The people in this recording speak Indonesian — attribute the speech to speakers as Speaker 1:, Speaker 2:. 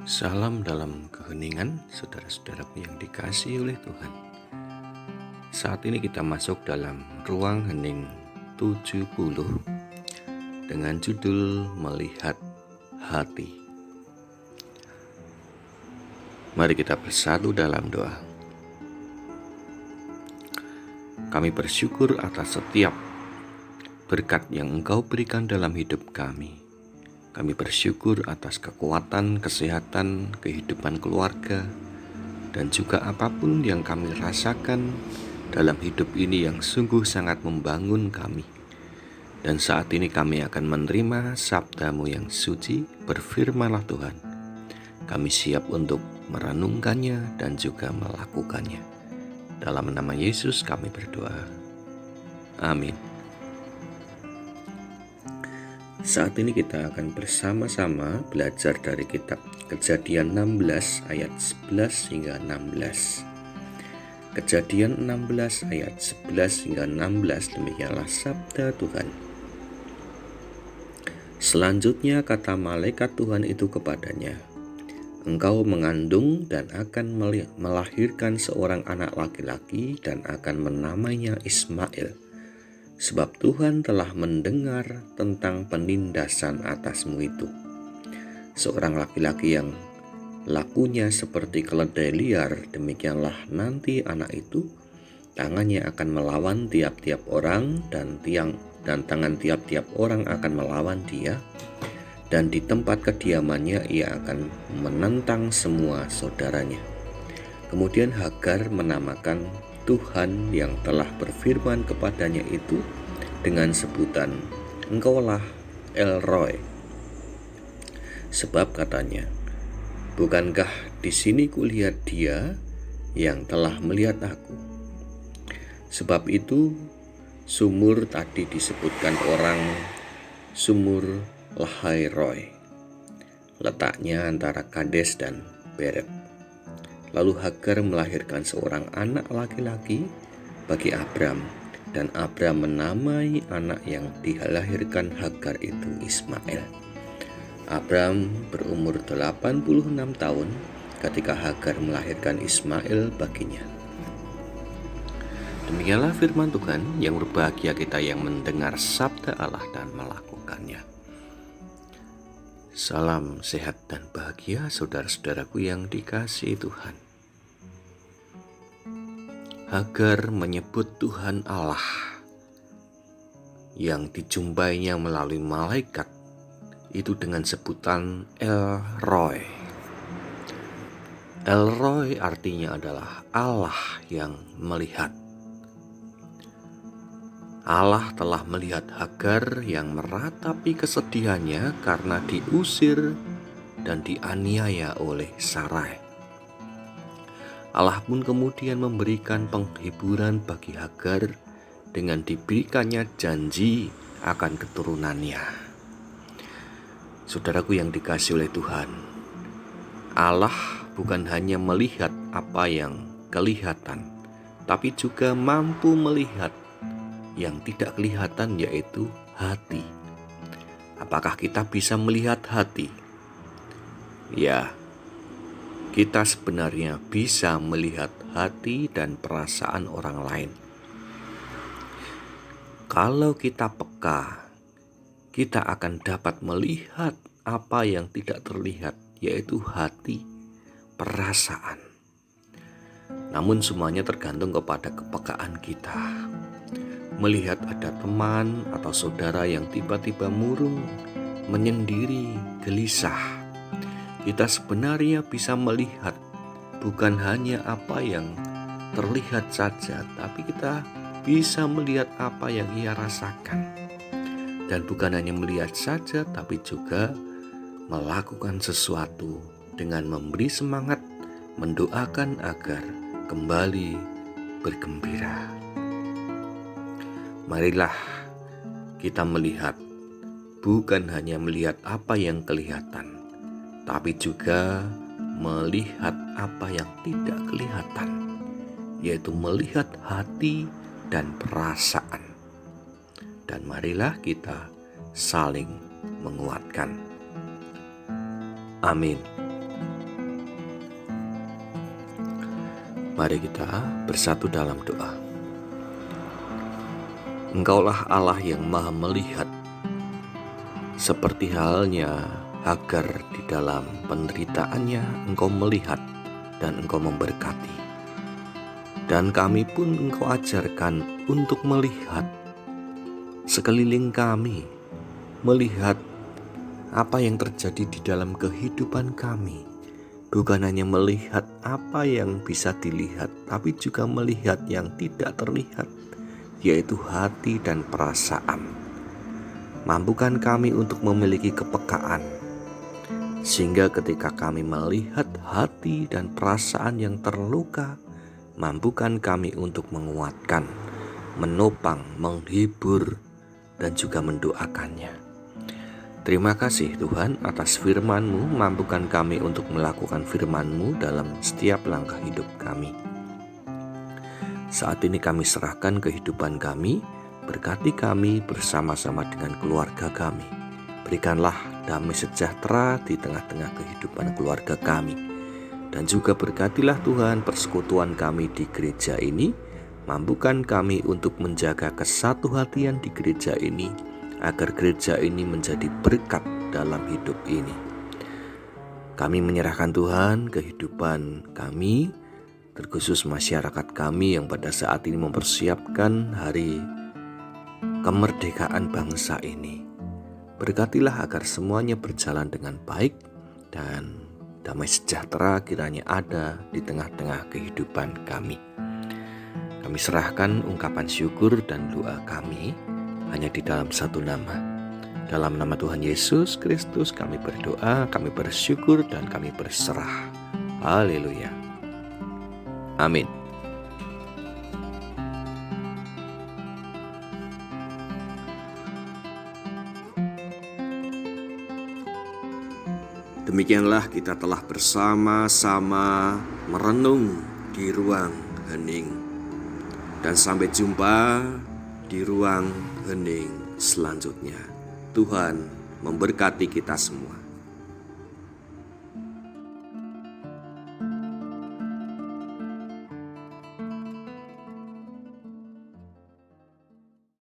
Speaker 1: Salam dalam keheningan, saudara-saudaraku yang dikasihi oleh Tuhan. Saat ini kita masuk dalam ruang hening 70 dengan judul Melihat Hati. Mari kita bersatu dalam doa. Kami bersyukur atas setiap berkat yang Engkau berikan dalam hidup kami. Kami bersyukur atas kekuatan, kesehatan, kehidupan keluarga, dan juga apapun yang kami rasakan dalam hidup ini yang sungguh sangat membangun kami. Dan saat ini kami akan menerima sabda-Mu yang suci. Berfirmanlah Tuhan. Kami siap untuk merenungkannya dan juga melakukannya. Dalam nama Yesus kami berdoa. Amin. Saat ini kita akan bersama-sama belajar dari kitab Kejadian 16 ayat 11 hingga 16. Kejadian 16 ayat 11 hingga 16, demikianlah sabda Tuhan. Selanjutnya kata malaikat Tuhan itu kepadanya, "Engkau mengandung dan akan melahirkan seorang anak laki-laki dan akan menamainya Ismail. Sebab Tuhan telah mendengar tentang penindasan atasmu itu. Seorang laki-laki yang lakunya seperti keledai liar, demikianlah nanti anak itu. Tangannya akan melawan tiap-tiap orang dan tangan tiap-tiap orang akan melawan dia. Dan di tempat kediamannya ia akan menentang semua saudaranya." Kemudian Hagar menamakan Tuhan yang telah berfirman kepadanya itu dengan sebutan, "Engkaulah El Roi." Sebab katanya, "Bukankah di sini kulihat Dia yang telah melihat aku?" Sebab itu sumur tadi disebutkan orang Sumur Lahai Roi, letaknya antara Kades dan Beret. Lalu Hagar melahirkan seorang anak laki-laki bagi Abram, dan Abram menamai anak yang dilahirkan Hagar itu Ismail. Abram berumur 86 tahun ketika Hagar melahirkan Ismail baginya. Demikianlah firman Tuhan. Yang berbahagia kita yang mendengar sabda Allah dan melakukannya. Salam sehat dan bahagia saudara-saudaraku yang dikasihi Tuhan. Hagar menyebut Tuhan Allah yang dijumpainya melalui malaikat itu dengan sebutan El Roi. El Roi artinya adalah Allah yang melihat. Allah telah melihat Hagar yang meratapi kesedihannya karena diusir dan dianiaya oleh Sarai. Allah pun kemudian memberikan penghiburan bagi Hagar dengan diberikannya janji akan keturunannya. Saudaraku yang dikasihi oleh Tuhan, Allah bukan hanya melihat apa yang kelihatan, tapi juga mampu melihat yang tidak kelihatan, yaitu hati. Apakah kita bisa melihat hati? Ya, kita sebenarnya bisa melihat hati dan perasaan orang lain. Kalau kita peka, kita akan dapat melihat apa yang tidak terlihat, yaitu hati, perasaan. Namun semuanya tergantung kepada kepekaan kita. Melihat ada teman atau saudara yang tiba-tiba murung, menyendiri, gelisah, kita sebenarnya bisa melihat bukan hanya apa yang terlihat saja, tapi kita bisa melihat apa yang ia rasakan. Dan bukan hanya melihat saja, tapi juga melakukan sesuatu dengan memberi semangat, mendoakan agar kembali bergembira. Marilah kita melihat, bukan hanya melihat apa yang kelihatan, tapi juga melihat apa yang tidak kelihatan, yaitu melihat hati dan perasaan. Dan marilah kita saling menguatkan. Amin. Mari kita bersatu dalam doa. Engkaulah Allah yang maha melihat, seperti halnya Hagar di dalam penderitaannya Engkau melihat dan Engkau memberkati. Dan kami pun Engkau ajarkan untuk melihat sekeliling kami, melihat apa yang terjadi di dalam kehidupan kami. Bukan hanya melihat apa yang bisa dilihat, tapi juga melihat yang tidak terlihat, yaitu hati dan perasaan. Mampukan kami untuk memiliki kepekaan, sehingga ketika kami melihat hati dan perasaan yang terluka, mampukan kami untuk menguatkan, menopang, menghibur, dan juga mendoakannya. Terima kasih Tuhan atas firman-Mu, mampukan kami untuk melakukan firman-Mu dalam setiap langkah hidup kami. Saat ini kami serahkan kehidupan kami, berkati kami bersama-sama dengan keluarga kami. Berikanlah damai sejahtera di tengah-tengah kehidupan keluarga kami. Dan juga berkatilah Tuhan persekutuan kami di gereja ini, mampukan kami untuk menjaga kesatuhatian di gereja ini, agar gereja ini menjadi berkat dalam hidup ini. Kami menyerahkan Tuhan kehidupan kami, terkhusus masyarakat kami yang pada saat ini mempersiapkan hari kemerdekaan bangsa ini. Berkatilah agar semuanya berjalan dengan baik dan damai sejahtera kiranya ada di tengah-tengah kehidupan kami. Kami serahkan ungkapan syukur dan doa kami hanya di dalam satu nama. Dalam nama Tuhan Yesus Kristus kami berdoa, kami bersyukur, dan kami berserah. Haleluya. Amin. Demikianlah kita telah bersama-sama merenung di ruang hening. Dan sampai jumpa di ruang hening selanjutnya. Tuhan memberkati kita semua.